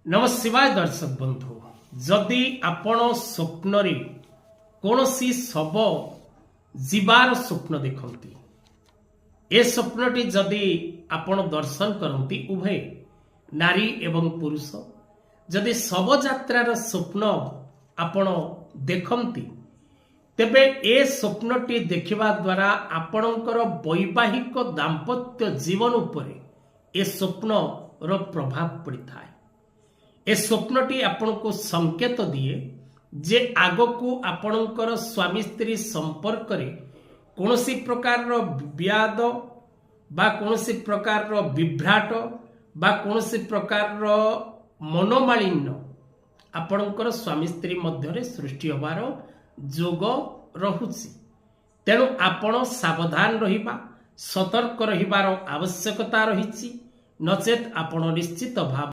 नम शिवाय दर्शक बंधु जदि आपण स्वप्न कौन सी शव जीवार स्वप्न देखती ए स्वप्नटी जदि आपण दर्शन करती उभय नारी एवं पुरुष जदि शव यात्रार स्वप्न आपण देखती तेबे ए स्वप्नटी देखिबा द्वारा आपणकर वैवाहिक दाम्पत्य जीवन उपरे ए स्वप्न रो प्रभाव पड़ी था। ए स्वप्नटी आपण को संकेत दिए जे आगकू आपणकर स्वामी स्त्री संपर्क रे कौनसी प्रकार रो विवाद बा कौनसी प्रकार रो विभ्राट बा कौनसी प्रकार रो मनोमालिन्य आपणकर स्वामी स्त्री मध्य सृष्टि होबार जोग रहुछि। तेणु आपण सावधान रहिबा सतर्क रहिबार आवश्यकता रहिछि, नचेत आपण निश्चित भाव